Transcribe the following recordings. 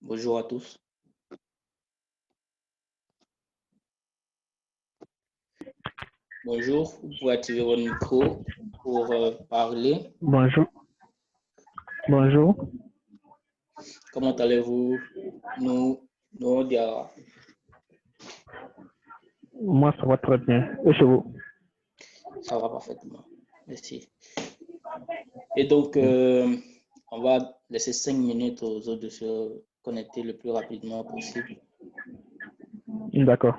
Bonjour à tous. Bonjour, vous pouvez activer votre micro pour parler. Bonjour. Bonjour. Comment allez-vous? Nous, Diara. Moi, ça va très bien. Et chez vous? Ça va parfaitement. Merci. Et donc, on va laisser 5 minutes aux autres de se connecter le plus rapidement possible. D'accord.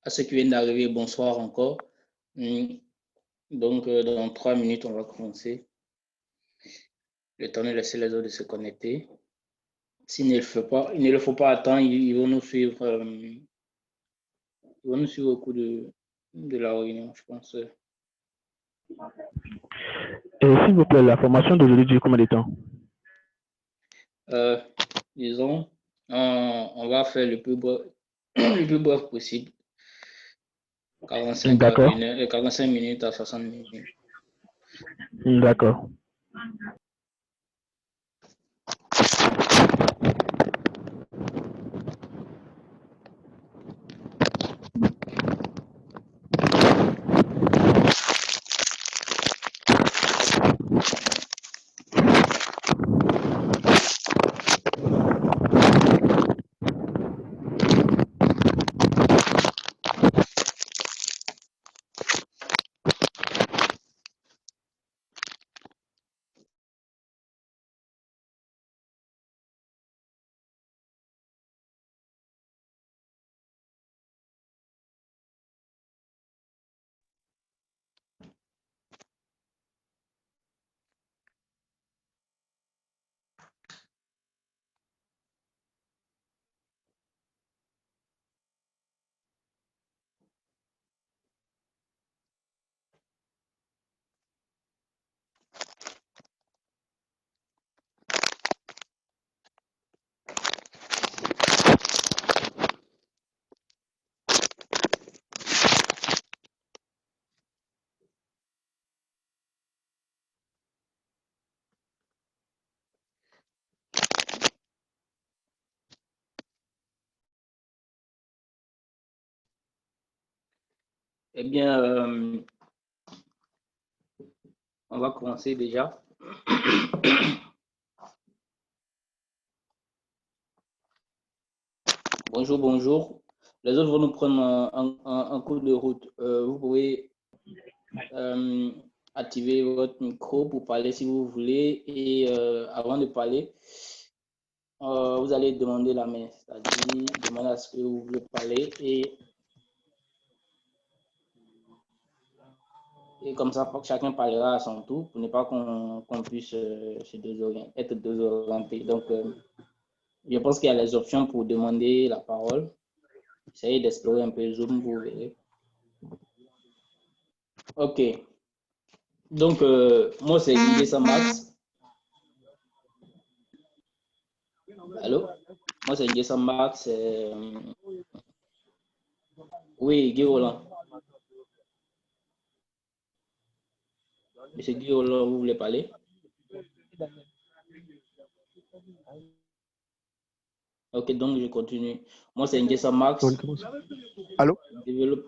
À ceux qui viennent d'arriver, bonsoir encore. Donc, dans 3 minutes, on va commencer. Le temps de laisser les autres de se connecter. S'il ne le faut pas attendre, ils vont nous suivre. Ils vont nous suivre au cours de la réunion, je pense. Et s'il vous plaît, la formation d'aujourd'hui dure combien de temps? Disons, on va faire le plus bref possible. 45 minutes à 60 minutes. D'accord. Eh bien, on va commencer déjà. Bonjour, bonjour. Les autres vont nous prendre un coup de route. Vous pouvez activer votre micro pour parler si vous voulez. Et avant de parler, vous allez demander la main, c'est-à-dire demander à ce que vous voulez parler. Et comme ça, chacun parlera à son tour pour ne pas qu'on puisse être désorienté. Donc, je pense qu'il y a les options pour demander la parole. Essayez d'explorer un peu Zoom, vous verrez. Ok. Donc, moi, c'est Nguessa Max. Allô? Moi, c'est Nguessa Max. Oui, Guy Roland. Monsieur Guy Roland, vous voulez parler? Ok, donc je continue. Moi, c'est Nguessa Max. Allô? Développe.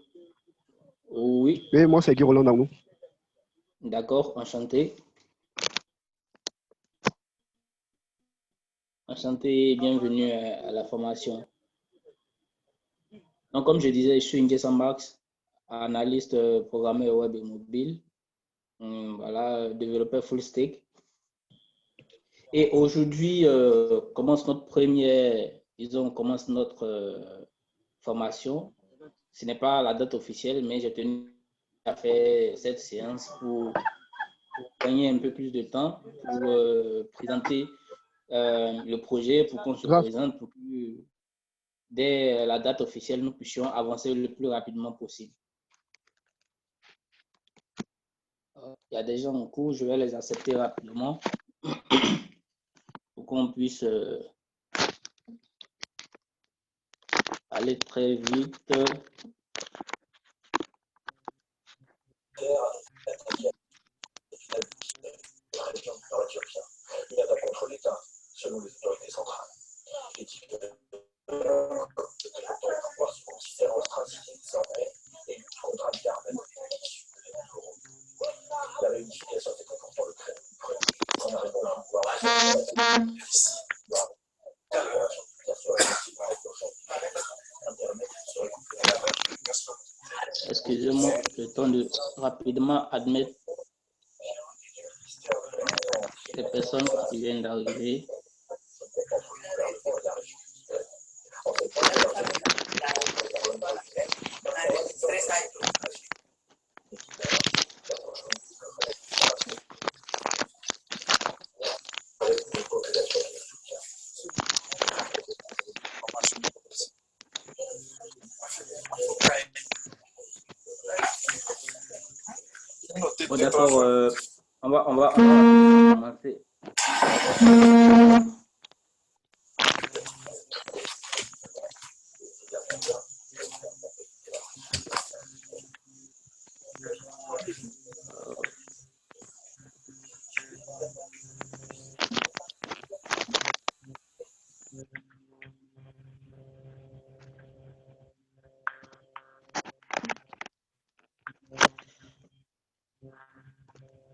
Oui, Oui, moi, c'est Guy Roland Namou. d'accord, enchanté. Enchanté et bienvenue à la formation. Donc, comme je disais, je suis Nguessa Max, analyste programmeur web et mobile. Voilà, développeur full stack. Et aujourd'hui, commence notre première, disons, commence notre formation. Ce n'est pas la date officielle, mais j'ai tenu à faire cette séance pour gagner un peu plus de temps, pour présenter le projet, pour qu'on se présente, pour que dès la date officielle, nous puissions avancer le plus rapidement possible. Il y a des gens en cours, je vais les accepter rapidement pour qu'on puisse aller très vite. Excusez-moi, le temps de rapidement admettre les personnes qui viennent d'arriver. Bon, d'accord, on va commencer.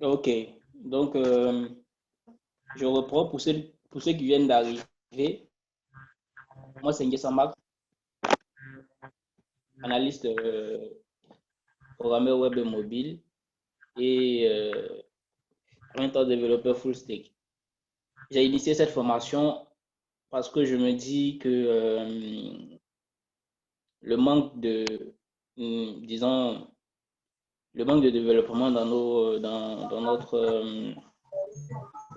Ok, donc je reprends pour ceux qui viennent d'arriver. Moi, c'est Nguessa Max, analyste programmeur web et mobile et en même temps développeur full stack. J'ai initié cette formation parce que je me dis que le manque de, disons, le manque de développement dans notre...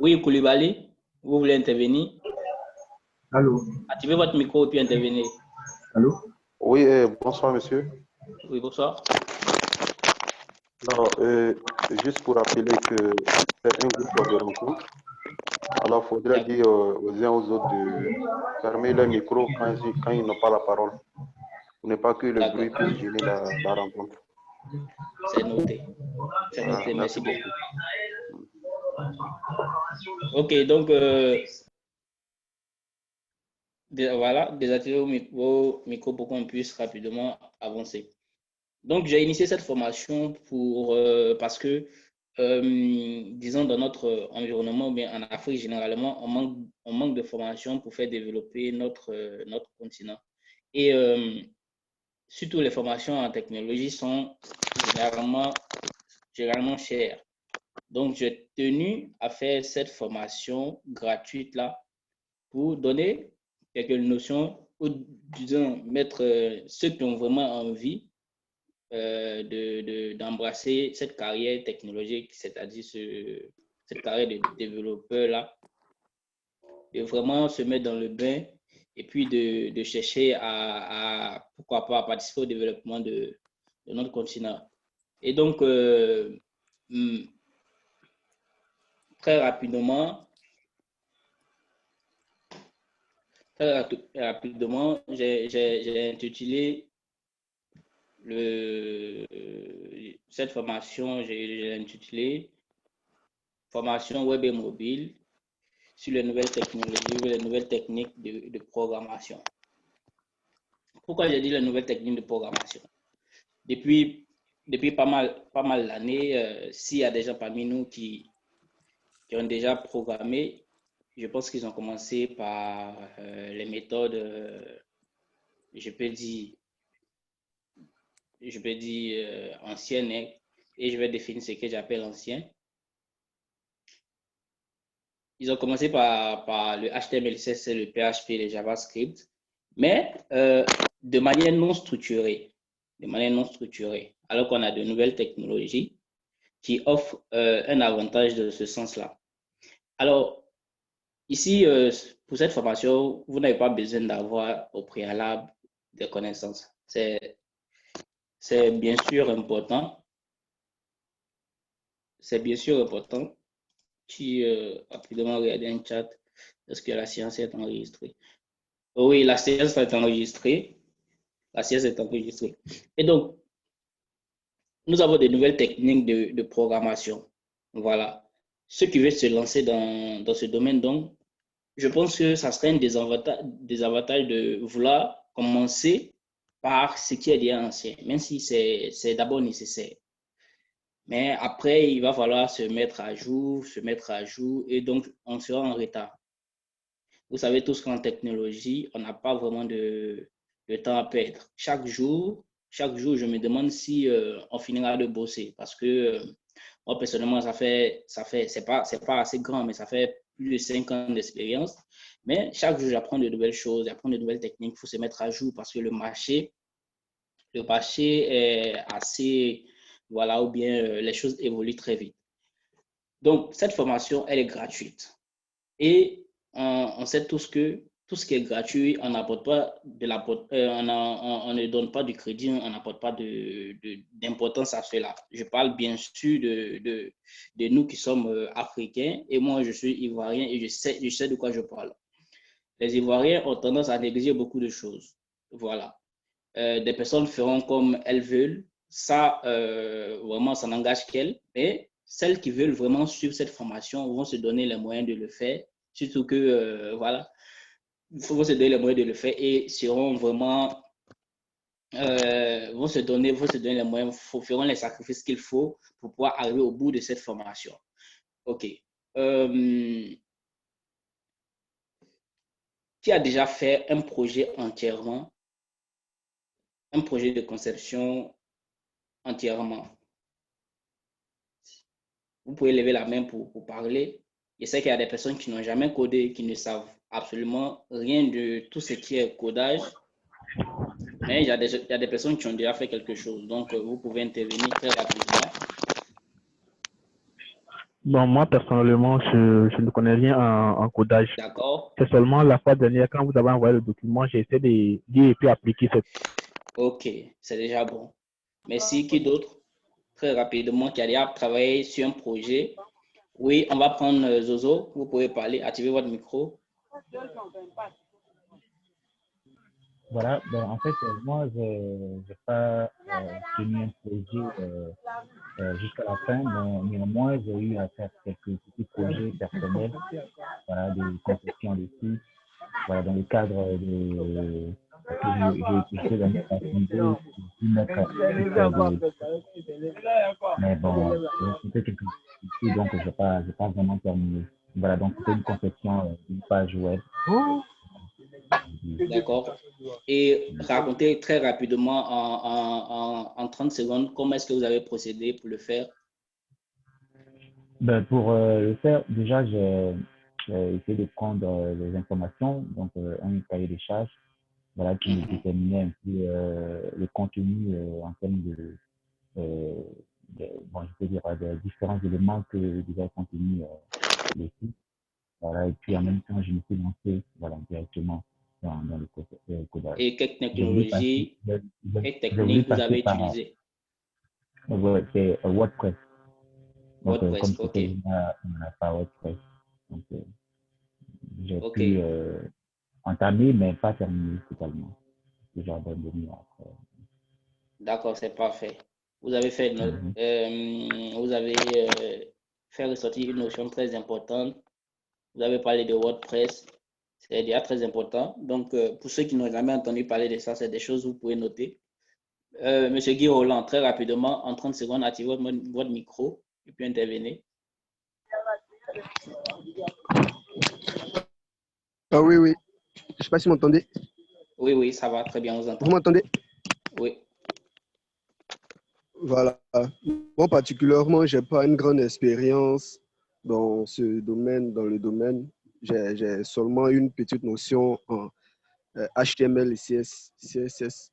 Oui, Koulibaly, vous voulez intervenir? Allô? Activez votre micro et puis intervenir. Allô? Oui, bonsoir monsieur. Oui, bonsoir. Alors, juste pour rappeler que c'est un groupe de rencontre, alors il faudrait dire aux uns aux autres de fermer leur micro quand ils n'ont pas la parole, pour ne pas que le bruit puisse gêner la rencontre. C'est noté. C'est noté, merci beaucoup. Ok, donc voilà, désactivez vos micros pour qu'on puisse rapidement avancer. Donc, j'ai initié cette formation parce que, disons, dans notre environnement, bien en Afrique, généralement, on manque de formation pour faire développer notre continent. Et surtout, les formations en technologie sont généralement chères. Donc, j'ai tenu à faire cette formation gratuite-là pour donner quelques notions ou, disons, mettre ceux qui ont vraiment envie d'embrasser cette carrière technologique, c'est-à-dire cette carrière de développeur-là, de vraiment se mettre dans le bain et puis de chercher pourquoi pas, participer au développement de notre continent. Et donc, hmm, très rapidement, j'ai intitulé cette formation, j'ai intitulé Formation web et mobile sur les nouvelles technologies ou les nouvelles techniques de programmation. Pourquoi j'ai dit les nouvelles techniques de programmation? Depuis pas mal d'années, s'il y a des gens parmi nous qui ont déjà programmé, je pense qu'ils ont commencé par les méthodes, je peux dire anciennes, hein, et je vais définir ce que j'appelle ancien. Ils ont commencé par le HTML, CSS, le PHP, le JavaScript, mais de manière non structurée. Alors qu'on a de nouvelles technologies qui offrent un avantage de ce sens-là. Alors, ici, pour cette formation, vous n'avez pas besoin d'avoir au préalable des connaissances. C'est bien sûr important. C'est bien sûr important. Qui rapidement regarder un chat. Est-ce que la séance est enregistrée? Oui, la séance est enregistrée. Et donc, nous avons des nouvelles techniques de programmation. Voilà. Ceux qui veulent se lancer dans ce domaine, donc, je pense que ça serait un désavantage de vouloir commencer par ce qui est déjà ancien, même si c'est d'abord nécessaire. Mais après, il va falloir se mettre à jour, et donc on sera en retard. Vous savez tous qu'en technologie, on n'a pas vraiment de temps à perdre. Chaque jour, je me demande si on finira de bosser parce que moi, personnellement, c'est pas assez grand, mais ça fait plus de 5 ans d'expérience. Mais chaque jour, j'apprends de nouvelles choses, j'apprends de nouvelles techniques. Il faut se mettre à jour parce que le marché est assez, voilà, ou bien les choses évoluent très vite. Donc, cette formation, elle est gratuite. Et on sait tous que tout ce qui est gratuit, on n'apporte pas on ne donne pas du crédit, on n'apporte pas d'importance à cela. Je parle bien sûr de nous qui sommes africains, et moi je suis ivoirien et je sais de quoi je parle. Les Ivoiriens ont tendance à négliger beaucoup de choses. Voilà. Des personnes feront comme elles veulent. Ça, vraiment, ça n'engage qu'elles. Mais celles qui veulent vraiment suivre cette formation vont se donner les moyens de le faire. Surtout que, voilà, il faut se donner les moyens de le faire et seront vraiment, vont se donner les moyens, feront les sacrifices qu'il faut pour pouvoir arriver au bout de cette formation. OK. Qui a déjà fait un projet de conception entièrement? Vous pouvez lever la main pour parler. Je sais qu'il y a des personnes qui n'ont jamais codé, qui ne savent absolument rien de tout ce qui est codage. Mais il y a des personnes qui ont déjà fait quelque chose. Donc, vous pouvez intervenir très rapidement. Bon, moi, personnellement, je ne connais rien en codage. D'accord. C'est seulement la fois dernière, quand vous avez envoyé le document, j'ai essayé de lire et puis appliquer cette. OK, c'est déjà bon. Merci. Qui d'autre? Très rapidement, qui a déjà travaillé sur un projet. Oui, on va prendre Zozo. Vous pouvez parler. Activez votre micro. Voilà, ben, en fait, moi, je n'ai pas tenu un projet jusqu'à la fin, mais néanmoins, j'ai eu à faire quelques petits projets personnels, voilà, de conception de sites, voilà, dans le cadre de j'ai été dans la mais bon, c'était quelque chose, donc je n'ai pas vraiment terminé. Voilà, donc c'était une conception d'une page web. D'accord. Et racontez très rapidement en 30 secondes comment est-ce que vous avez procédé pour le faire. Ben, pour le faire, déjà, j'ai essayé de prendre les informations, donc un cahier de charges, voilà, qui me déterminait un peu le contenu en termes bon, je peux dire, des différents éléments que devait contenir le site. Voilà, et puis en même temps, je me suis lancé, voilà, directement dans le codage. Et quelles technologies vous avez utilisées? Ouais, c'est WordPress. Donc, comme WordPress, ok. c'était on n'a pas WordPress. Donc, j'ai Ok, pu entamer, mais pas terminer totalement. Ce genre d'abonnement après. d'accord, c'est parfait. Vous avez fait, Mhm. vous avez fait ressortir une notion très importante. Vous avez parlé de WordPress, c'est déjà très important. Donc, pour ceux qui n'ont jamais entendu parler de ça, c'est des choses que vous pouvez noter. Monsieur Guy Roland, très rapidement, en 30 secondes, activez votre micro et puis intervenez. Ah oui, oui. Je ne sais pas si vous m'entendez. Oui, oui, ça va, très bien, on vous Vous entend. m'entendez? Oui, Voilà. Moi, particulièrement, je n'ai pas une grande expérience dans ce domaine, dans le domaine. J'ai seulement une petite notion en HTML et CSS.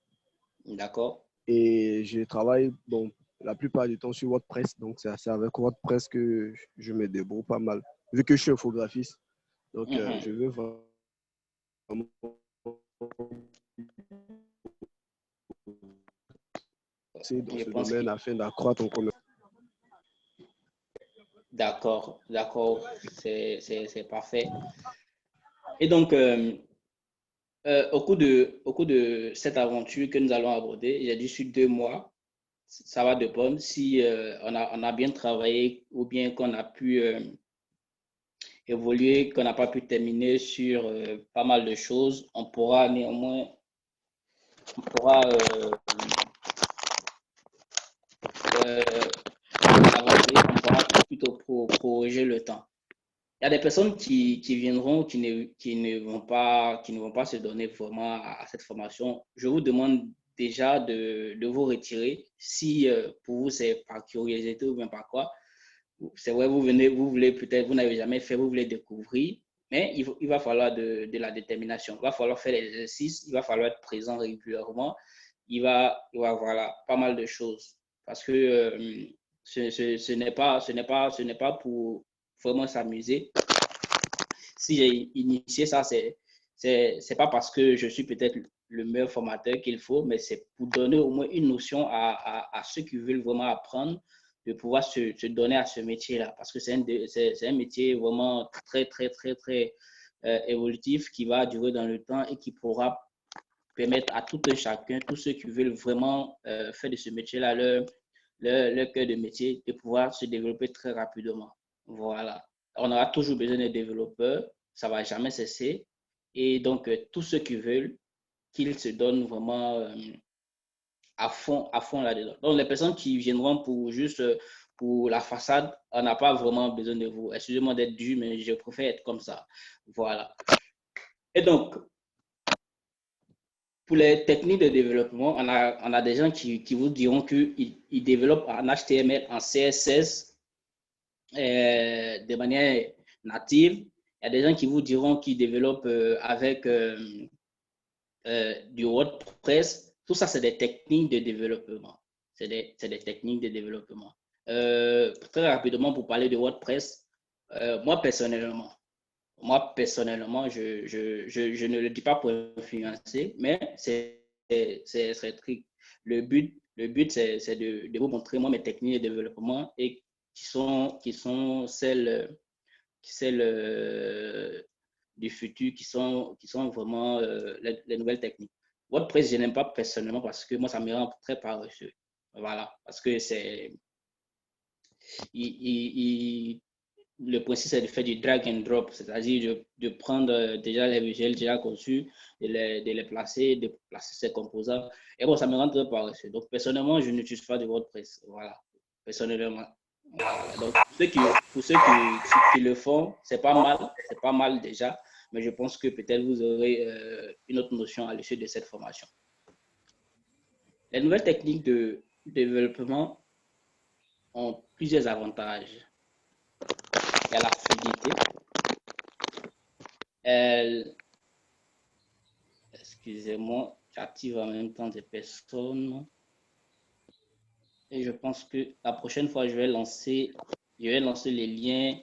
d'accord. Et je travaille, bon, la plupart du temps sur WordPress. Donc, c'est avec WordPress que je me débrouille pas mal. Vu que je suis infographiste. Donc, je Mhm. veux vraiment dans Je ce pense que... domaine afin d'accroître mon commerce. D'accord, d'accord, c'est parfait. Et donc, au cours de cette aventure que nous allons aborder, j'ai dit sur 2 mois, ça va dépendre si on a bien travaillé ou bien qu'on a pu évoluer, qu'on n'a pas pu terminer sur pas mal de choses. On pourra néanmoins, on pourra avancer, on pourra plutôt proroger le temps. Il y a des personnes qui viendront, qui ne vont pas se donner vraiment à cette formation. Je vous demande déjà de vous retirer si pour vous c'est par curiosité ou bien par quoi. C'est vrai, vous venez, vous voulez peut-être, vous n'avez jamais fait, vous voulez découvrir, mais il va falloir de la détermination. Il va falloir faire l'exercice, il va falloir être présent régulièrement. Voilà, pas mal de choses. Parce que ce n'est pas pour vraiment s'amuser. Si j'ai initié ça, c'est pas parce que je suis peut-être le meilleur formateur qu'il faut, mais c'est pour donner au moins une notion à ceux qui veulent vraiment apprendre de pouvoir se donner à ce métier-là. Parce que c'est un métier vraiment très évolutif qui va durer dans le temps et qui pourra permettre à tout un chacun, tous ceux qui veulent vraiment faire de ce métier-là leur cœur de métier, de pouvoir se développer très rapidement. Voilà. On aura toujours besoin de développeurs, ça ne va jamais cesser. Et donc, tous ceux qui veulent, qu'ils se donnent vraiment à fond là-dedans. Donc, les personnes qui viendront pour juste pour la façade, on n'a pas vraiment besoin de vous. Excusez-moi d'être dur, mais je préfère être comme ça. Voilà. Et donc, pour les techniques de développement, on a des gens qui vous diront qu'ils développent en HTML, en CSS de manière native. Il y a des gens qui vous diront qu'ils développent avec du WordPress. Tout ça, c'est des techniques de développement. C'est des techniques de développement. Très rapidement, pour parler de WordPress, moi, personnellement, je ne le dis pas pour influencer, mais c'est très. Le but c'est de vous montrer moi mes techniques de développement et qui sont celles du futur, qui sont vraiment les nouvelles techniques. WordPress, je n'aime pas personnellement parce que moi, ça me rend très paresseux. Voilà, parce que il, le principe, c'est de faire du drag and drop, c'est-à-dire de prendre déjà les visuels déjà conçus, de les placer, de placer ses composants. Et bon, ça me rend très paresseux. Donc, personnellement, je n'utilise pas de WordPress. Voilà, personnellement. Voilà. Donc, pour ceux qui le font, c'est pas mal déjà, mais je pense que peut-être vous aurez une autre notion à l'issue de cette formation. Les nouvelles techniques de développement ont plusieurs avantages. Il y a la fluidité. Excusez-moi, j'active en même temps des personnes. Et je pense que la prochaine fois, je vais lancer les liens.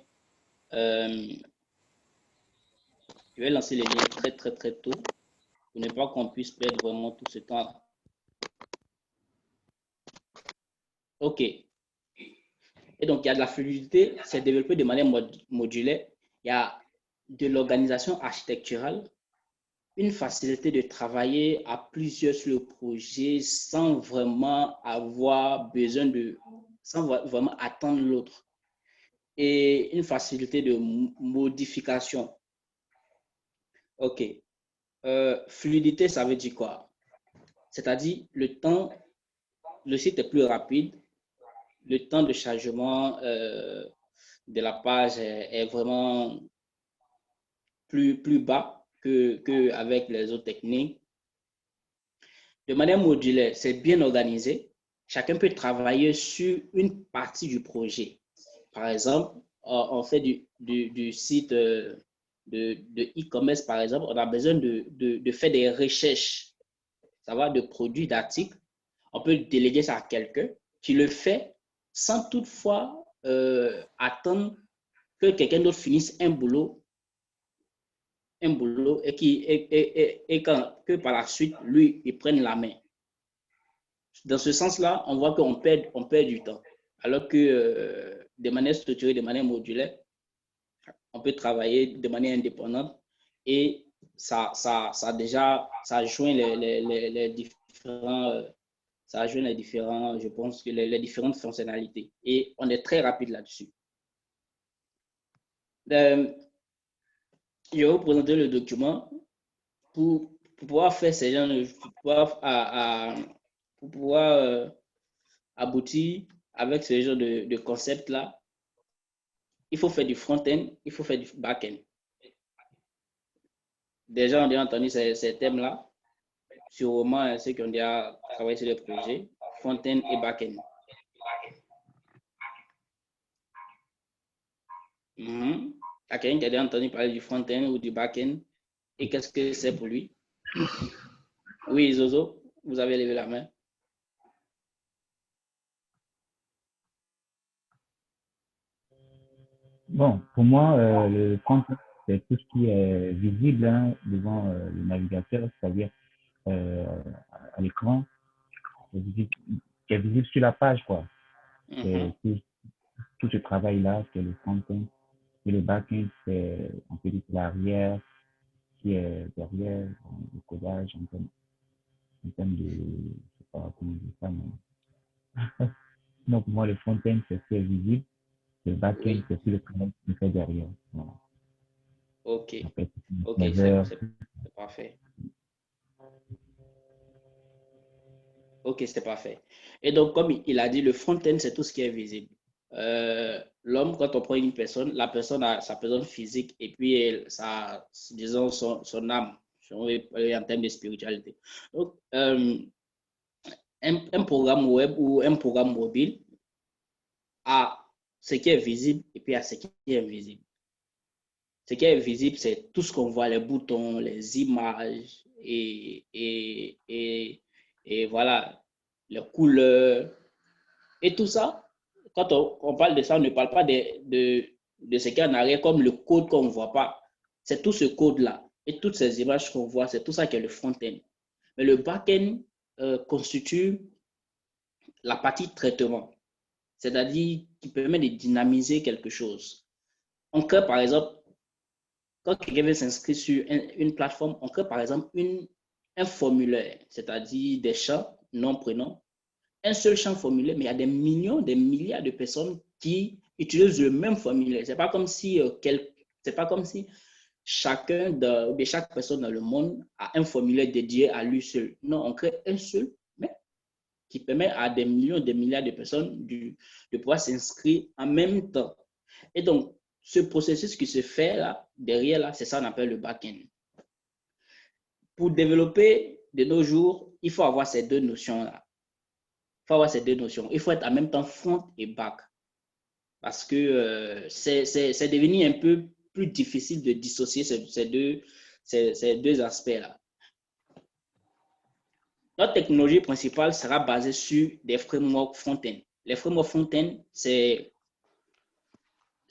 Je vais lancer les liens très tôt pour ne pas qu'on puisse perdre vraiment tout ce temps. OK. Et donc, il y a de la fluidité, c'est développé de manière modulaire. Il y a de l'organisation architecturale, une facilité de travailler à plusieurs sur le projet sans vraiment avoir besoin de, sans vraiment attendre l'autre. Et une facilité de modification. OK. Fluidité, ça veut dire quoi? C'est-à-dire le site est plus rapide, le temps de chargement de la page est vraiment plus bas qu'avec les autres techniques. De manière modulaire, c'est bien organisé. Chacun peut travailler sur une partie du projet. Par exemple, on fait du site de e-commerce, par exemple, on a besoin de faire des recherches, ça va, de produits, d'articles. On peut déléguer ça à quelqu'un qui le fait sans toutefois attendre que quelqu'un d'autre finisse un boulot et que par la suite, lui, il prenne la main. Dans ce sens-là, on voit qu'on perd du temps. Alors que de manière structurée, de manière modulaire, on peut travailler de manière indépendante et ça joint les différents, je pense que les différentes fonctionnalités. Et on est très rapide là-dessus. Je vais vous présenter le document pour pouvoir faire ces gens, pour pouvoir aboutir avec ce genre de concept-là. Il faut faire du front-end, il faut faire du back-end. Déjà, on a entendu ces thèmes-là, sûrement ceux qui ont déjà travaillé sur le projet, front-end et back-end. Il y a quelqu'un qui a déjà entendu parler du front-end ou du back-end et qu'est-ce que c'est pour lui? Oui, Zozo, vous avez levé la main. Bon, pour moi, le front-end, c'est tout ce qui est visible devant le navigateur, c'est-à-dire à l'écran, qui est visible sur la page, quoi. C'est tout ce travail-là, c'est le front-end. Et le back-end, c'est, on peut dire, l'arrière, qui est derrière, le codage, en termes de, je sais pas comment dire ça, mais donc pour moi, le front-end, c'est ce qui est visible. Le back-end, c'est tout le travail qui fait derrière. Voilà. OK. OK, c'est parfait. OK, c'est parfait. Et donc, comme il a dit, le front-end, c'est tout ce qui est visible. L'homme, quand on prend une personne, la personne a sa personne physique et puis disons, son âme, en termes de spiritualité. Donc, un programme web ou un programme mobile a ce qui est visible et puis a ce qui est invisible. Ce qui est visible, c'est tout ce qu'on voit, les boutons, les images et voilà, les couleurs et tout ça. Quand on parle de ça, on ne parle pas de ce qui est en arrière comme le code qu'on ne voit pas. C'est tout ce code-là et toutes ces images qu'on voit, c'est tout ça qui est le front-end. Mais le back-end constitue la partie traitement, c'est-à-dire qui permet de dynamiser quelque chose. On crée par exemple, quand quelqu'un veut s'inscrire sur une plateforme, on crée par exemple un formulaire, c'est-à-dire des champs, nom, prénom, un seul champ formulaire, mais il y a des millions, des milliards de personnes qui utilisent le même formulaire. C'est pas comme si chaque personne dans le monde a un formulaire dédié à lui seul. Non, on crée un seul, mais qui permet à des millions, des milliards de personnes de pouvoir s'inscrire en même temps. Et donc, ce processus qui se fait là, derrière là, c'est ça qu'on appelle le back-end. Pour développer de nos jours, il faut avoir ces deux notions-là. Il faut avoir ces deux notions. Il faut être en même temps front et back. Parce que c'est devenu un peu plus difficile de dissocier ces deux aspects-là. Notre technologie principale sera basée sur des frameworks front-end. Les frameworks front-end, c'est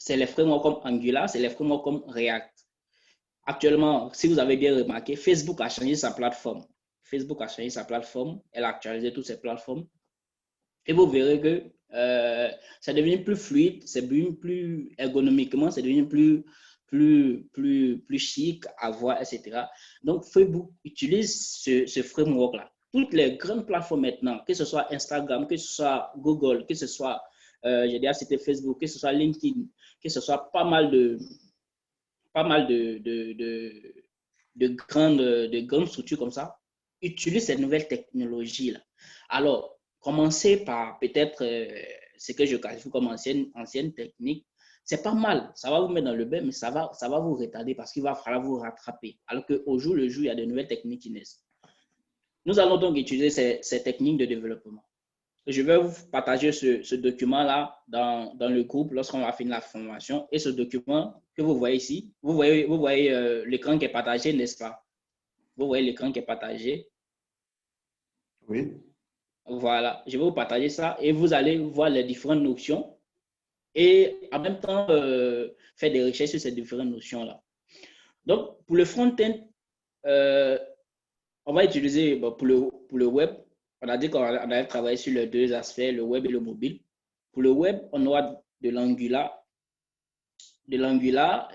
les frameworks comme Angular, c'est les frameworks comme React. Actuellement, si vous avez bien remarqué, Facebook a changé sa plateforme. Facebook a changé sa plateforme, elle a actualisé toutes ses plateformes. Et vous verrez que ça devient plus fluide, c'est devenu plus ergonomiquement, c'est devenu plus chic à voir, etc. Donc, Facebook utilise ce framework-là. Toutes les grandes plateformes maintenant, que ce soit Instagram, que ce soit Google, que ce soit, j'ai déjà cité Facebook, que ce soit LinkedIn, que ce soit pas mal de grandes structures comme ça, utilisent ces nouvelles technologies-là. Alors, commencez par peut-être ce que je qualifie comme ancienne technique. C'est pas mal, ça va vous mettre dans le bain, mais ça va vous retarder parce qu'il va falloir vous rattraper. Alors qu'au jour le jour, il y a de nouvelles techniques qui naissent. Nous allons donc utiliser ces techniques de développement. Je vais vous partager ce document-là dans le groupe lorsqu'on va finir la formation. Et ce document que vous voyez ici, vous voyez l'écran qui est partagé, n'est-ce pas? Vous voyez l'écran qui est partagé? Oui. Voilà, je vais vous partager ça et vous allez voir les différentes notions et en même temps faire des recherches sur ces différentes notions-là. Donc, pour le front-end, on va utiliser pour le web, on a dit qu'on allait travailler sur les deux aspects, le web et le mobile. Pour le web, on aura de l'Angular. De l'Angular,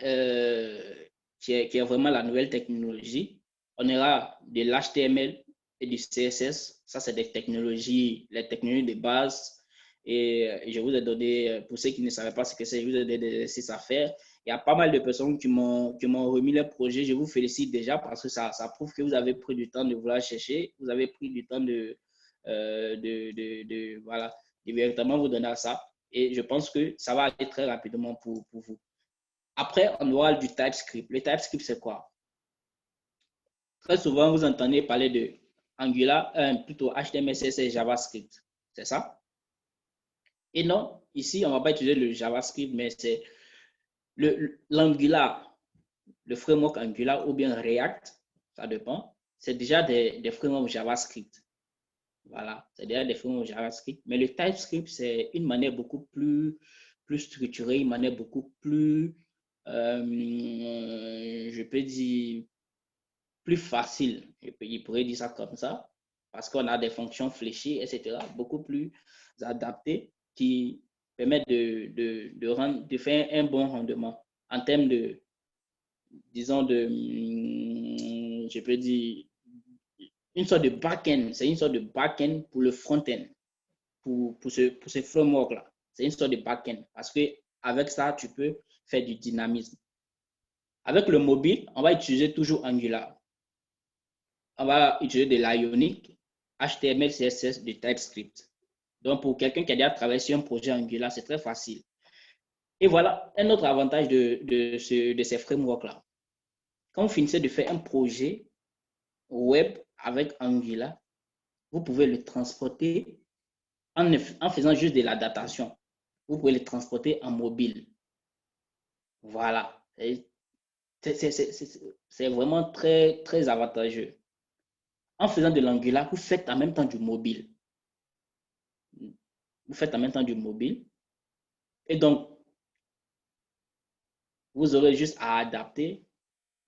qui est vraiment la nouvelle technologie. On aura de l'HTML et du CSS. Ça, c'est les technologies de base. Et je vous ai donné, pour ceux qui ne savaient pas ce que c'est, je vous ai donné des exercices à faire. Il y a pas mal de personnes qui m'ont remis les projets. Je vous félicite déjà parce que ça prouve que vous avez pris du temps de vouloir chercher. Vous avez pris du temps de véritablement vous donner à ça. Et je pense que ça va aller très rapidement pour vous. Après, on aura du TypeScript. Le TypeScript, c'est quoi? Très souvent, vous entendez parler de Angular, plutôt HTML, CSS, JavaScript. C'est ça? Et non, ici, on ne va pas utiliser le JavaScript, mais c'est l'Angular, le framework Angular ou bien React, ça dépend. C'est déjà des frameworks JavaScript. Voilà, c'est déjà des frameworks JavaScript. Mais le TypeScript, c'est une manière beaucoup plus structurée, une manière beaucoup plus, je peux dire, plus facile. Il pourrait dire ça comme ça, parce qu'on a des fonctions fléchées, etc., beaucoup plus adaptées qui permettent de faire un bon rendement en termes de, disons, je peux dire, une sorte de back-end. C'est une sorte de back-end pour le front-end, pour ce framework-là. C'est une sorte de back-end parce qu'avec ça, tu peux faire du dynamisme. Avec le mobile, on va utiliser toujours Angular. On va utiliser de l'Ionic, HTML, CSS, de TypeScript. Donc, pour quelqu'un qui a déjà travaillé sur un projet Angular, c'est très facile. Et voilà un autre avantage de ces frameworks-là. Quand vous finissez de faire un projet web avec Angular, vous pouvez le transporter en faisant juste de la datation. Vous pouvez le transporter en mobile. Voilà. C'est vraiment très, très avantageux. En faisant de l'Angular, vous faites en même temps du mobile. Vous faites en même temps du mobile. Et donc, vous aurez juste à adapter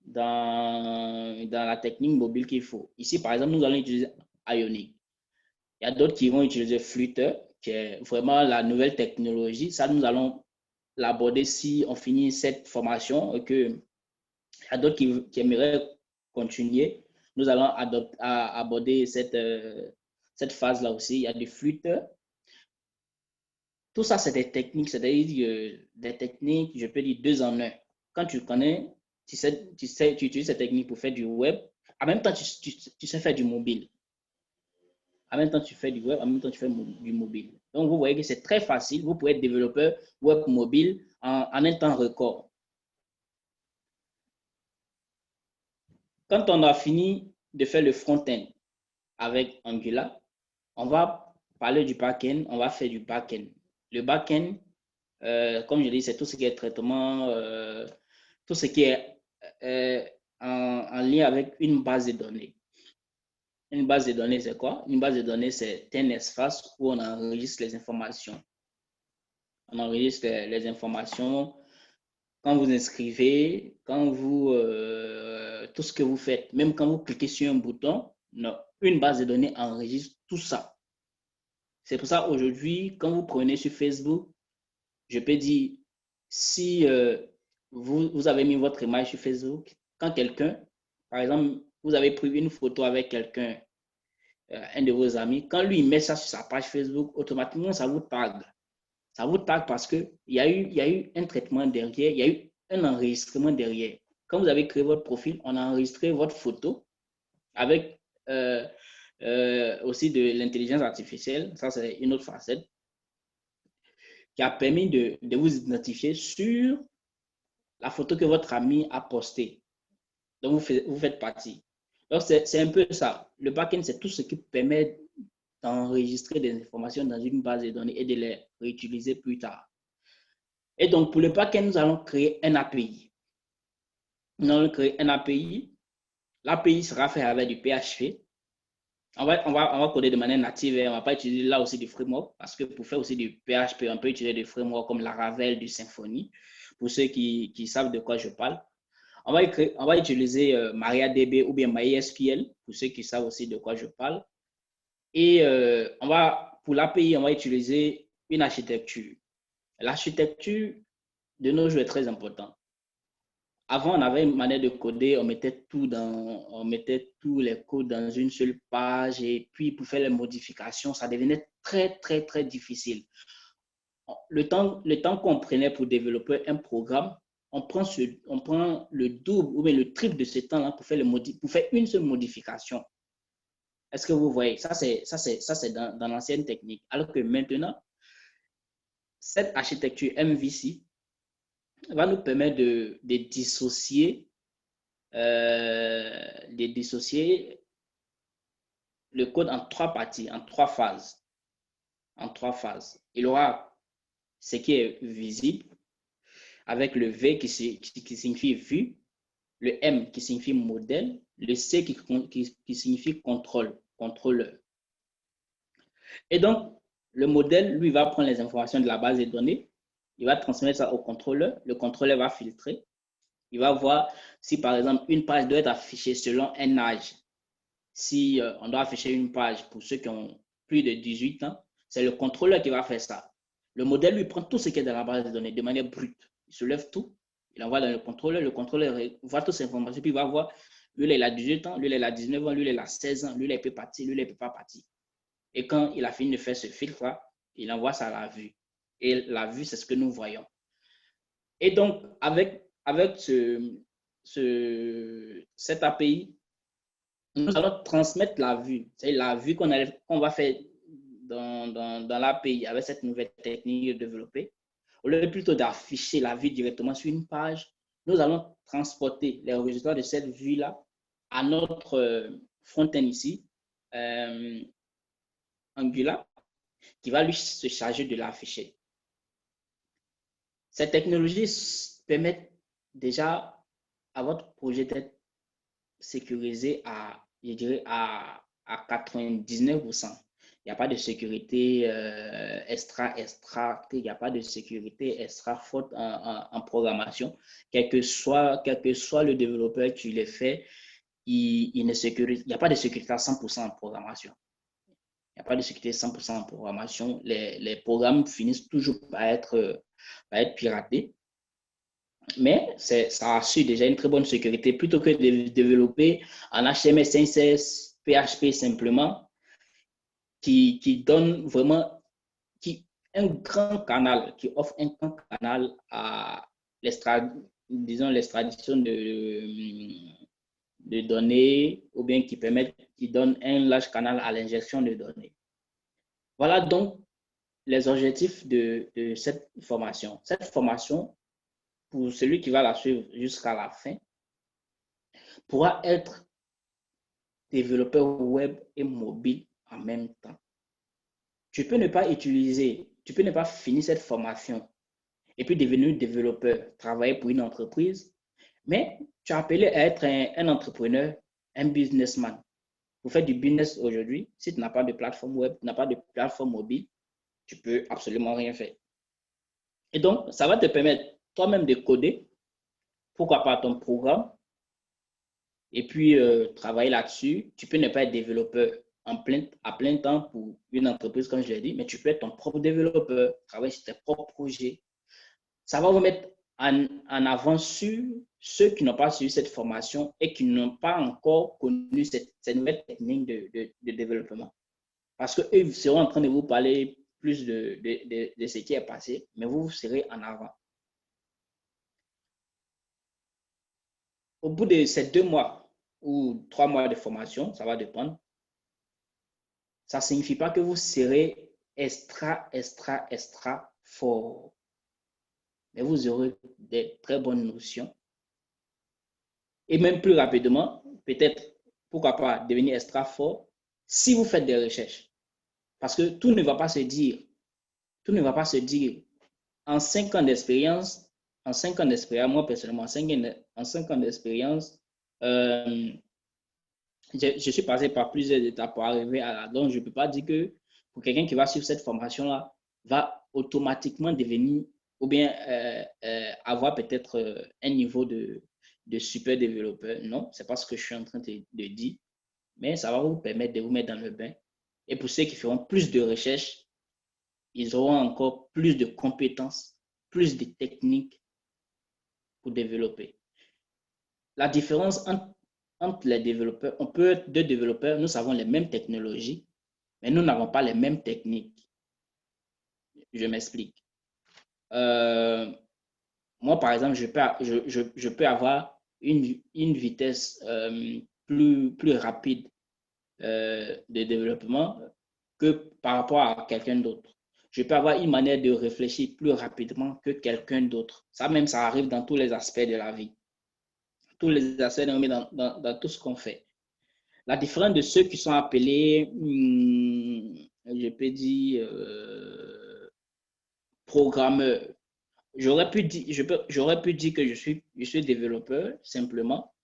dans la technique mobile qu'il faut. Ici, par exemple, nous allons utiliser Ionic. Il y a d'autres qui vont utiliser Flutter, qui est vraiment la nouvelle technologie. Ça, nous allons l'aborder si on finit cette formation et que il y a d'autres qui aimeraient continuer. Nous allons aborder cette phase-là aussi. Il y a du Flutter. Tout ça, c'est des techniques, c'est-à-dire des techniques, je peux dire 2 en 1. Quand tu connais, tu utilises ces techniques pour faire du web. En même temps, tu sais faire du mobile. En même temps, tu fais du web, en même temps, tu fais du mobile. Donc, vous voyez que c'est très facile. Vous pouvez être développeur web mobile en un temps record. Quand on a fini de faire le front-end avec Angular, on va parler du back-end, on va faire du back-end. Le back-end, comme je dis, c'est tout ce qui est traitement, tout ce qui est en lien avec une base de données. Une base de données, c'est quoi? Une base de données, c'est un espace où on enregistre les informations. On enregistre les informations quand vous inscrivez, quand vous, tout ce que vous faites, même quand vous cliquez sur un bouton, non, une base de données enregistre tout ça. C'est pour ça aujourd'hui, quand vous prenez sur Facebook, je peux dire, si vous avez mis votre image sur Facebook, quand quelqu'un, par exemple, vous avez pris une photo avec quelqu'un, un de vos amis, quand lui met ça sur sa page Facebook, automatiquement, ça vous tag. Ça vous tag parce qu'il y a eu un traitement derrière, il y a eu un enregistrement derrière. Quand vous avez créé votre profil, on a enregistré votre photo avec aussi de l'intelligence artificielle. Ça, c'est une autre facette qui a permis de vous identifier sur la photo que votre ami a postée. Donc, vous faites partie. Donc, c'est un peu ça. Le back-end, c'est tout ce qui permet d'enregistrer des informations dans une base de données et de les réutiliser plus tard. Et donc, pour le back-end, nous allons créer un API. Nous allons créer un API. L'API sera fait avec du PHP. On va coder de manière native et on ne va pas utiliser là aussi du framework parce que pour faire aussi du PHP, on peut utiliser des frameworks comme Laravel, du Symfony, pour ceux qui savent de quoi je parle. On va utiliser MariaDB ou bien MySQL pour ceux qui savent aussi de quoi je parle. Et pour l'API, on va utiliser une architecture. L'architecture de nos jours est très importante. Avant, on avait une manière de coder, on mettait tous les codes dans une seule page et puis pour faire les modifications, ça devenait très, très, très difficile. Le temps qu'on prenait pour développer un programme, on prend le double ou bien le triple de ce temps-là pour faire une seule modification. Est-ce que vous voyez? Ça, c'est dans l'ancienne technique. Alors que maintenant, cette architecture MVC va nous permettre de dissocier le code en 3 parties, en 3 phases. Il aura ce qui est visible avec le V qui signifie vue, le M qui signifie modèle, le C qui signifie contrôleur. Et donc, le modèle, lui, va prendre les informations de la base de données, il va transmettre ça au contrôleur, le contrôleur va filtrer, il va voir si, par exemple, une page doit être affichée selon un âge. Si on doit afficher une page pour ceux qui ont plus de 18 ans, c'est le contrôleur qui va faire ça. Le modèle, lui, prend tout ce qui est dans la base de données de manière brute. Il soulève tout, il envoie dans le contrôleur voit toutes ces informations, puis il va voir, lui, il a 18 ans, lui, il a 19 ans, lui, il a 16 ans, lui, il peut partir, lui, il ne peut pas partir. Et quand il a fini de faire ce filtre-là, il envoie ça à la vue. Et la vue, c'est ce que nous voyons. Et donc, avec cette API, nous allons transmettre la vue. C'est la vue qu'on va faire dans l'API avec cette nouvelle technique développée. Au lieu plutôt d'afficher la vue directement sur une page, nous allons transporter les résultats de cette vue-là à notre front-end ici, Angular, qui va lui se charger de l'afficher. Ces technologies permettent déjà à votre projet d'être sécurisé je dirais, à 99%. Il n'y a pas de sécurité extra, il n'y a pas de sécurité extra faute en programmation. Quel que soit le développeur qui le fait, il n'y a pas de sécurité à 100% en programmation. Il n'y a pas de sécurité 100% en programmation. Les programmes finissent toujours par être piratés. Mais ça assure déjà une très bonne sécurité. Plutôt que de développer en HTML, CSS, PHP simplement, qui donne vraiment un grand canal, qui offre un grand canal à l'extradition de données ou bien qui donne un large canal à l'injection de données. Voilà donc les objectifs de cette formation. Cette formation, pour celui qui va la suivre jusqu'à la fin, pourra être développeur web et mobile en même temps. Tu peux ne pas finir cette formation et puis devenir développeur, travailler pour une entreprise, mais tu es appelé à être un entrepreneur, un businessman. Pour faire du business aujourd'hui, si tu n'as pas de plateforme web, tu n'as pas de plateforme mobile, tu peux absolument rien faire. Et donc, ça va te permettre toi-même de coder, pourquoi pas ton programme, et puis travailler là-dessus. Tu peux ne pas être développeur, à plein temps pour une entreprise, comme je l'ai dit, mais tu peux être ton propre développeur, travailler sur tes propres projets. Ça va vous mettre en avant sur ceux qui n'ont pas suivi cette formation et qui n'ont pas encore connu cette nouvelle technique de développement. Parce qu'eux, ils seront en train de vous parler plus de ce qui est passé, mais vous serez en avant. Au bout de ces 2 mois ou 3 mois de formation, ça va dépendre, ça ne signifie pas que vous serez extra fort. Mais vous aurez des très bonnes notions. Et même plus rapidement, peut-être, pourquoi pas, devenir extra fort si vous faites des recherches. Parce que tout ne va pas se dire. Tout ne va pas se dire. En 5 ans d'expérience, moi personnellement, en 5 ans d'expérience, je suis passé par plusieurs étapes pour arriver à là. Donc, je ne peux pas dire que pour quelqu'un qui va suivre cette formation-là, va automatiquement devenir ou bien avoir peut-être un niveau de super développeur. Non, ce n'est pas ce que je suis en train de dire, mais ça va vous permettre de vous mettre dans le bain. Et pour ceux qui feront plus de recherches, ils auront encore plus de compétences, plus de techniques pour développer. La différence entre les développeurs, on peut être 2 développeurs, nous avons les mêmes technologies, mais nous n'avons pas les mêmes techniques. Je m'explique. Moi, par exemple, je peux avoir une vitesse plus rapide de développement que par rapport à quelqu'un d'autre. Je peux avoir une manière de réfléchir plus rapidement que quelqu'un d'autre. Ça même, ça arrive dans tous les aspects de la vie. Tous les aspects dans tout ce qu'on fait. La différence de ceux qui sont appelés, je peux dire, programmeurs. J'aurais pu dire que je suis développeur, simplement.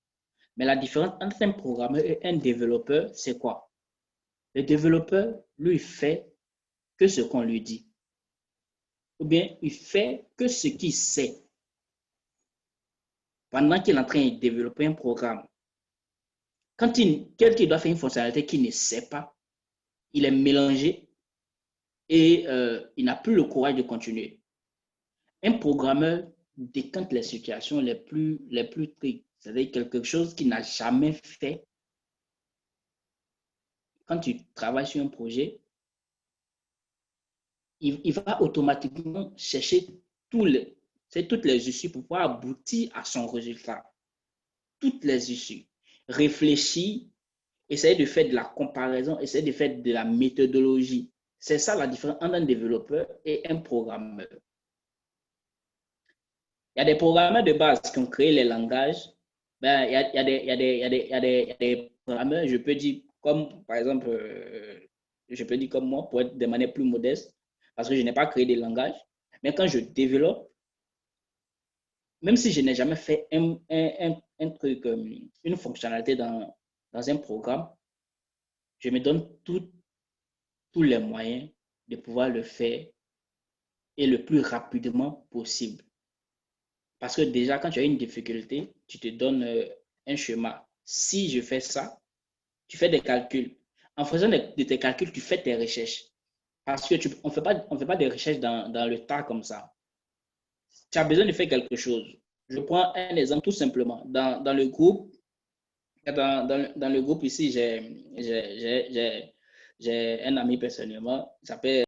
Mais la différence entre un programmeur et un développeur, c'est quoi? Le développeur, lui, fait que ce qu'on lui dit. Ou bien, il fait que ce qu'il sait. Pendant qu'il est en train de développer un programme. Quand quelqu'un doit faire une fonctionnalité qu'il ne sait pas, il est mélangé et il n'a plus le courage de continuer. Un programmeur décante les situations les plus triques. C'est-à-dire quelque chose qu'il n'a jamais fait. Quand tu travailles sur un projet, il va automatiquement chercher toutes les issues pour pouvoir aboutir à son résultat. Toutes les issues. Réfléchir, essayer de faire de la comparaison, essayer de faire de la méthodologie. C'est ça la différence entre un développeur et un programmeur. Il y a des programmeurs de base qui ont créé les langages. Ben, il y a des programmeurs, je peux dire, comme par exemple, je peux dire comme moi, pour être de manière plus modeste, parce que je n'ai pas créé des langages. Mais quand je développe, même si je n'ai jamais fait un truc, une fonctionnalité dans un programme, je me donne tous les moyens de pouvoir le faire et le plus rapidement possible. Parce que déjà, quand tu as une difficulté, tu te donnes un schéma. Si je fais ça, tu fais des calculs. En faisant de tes calculs, tu fais tes recherches. Parce qu'on ne fait pas des recherches dans le tas comme ça. Tu as besoin de faire quelque chose. Je prends un exemple tout simplement. Dans le groupe, ici, j'ai un ami personnellement, il s'appelle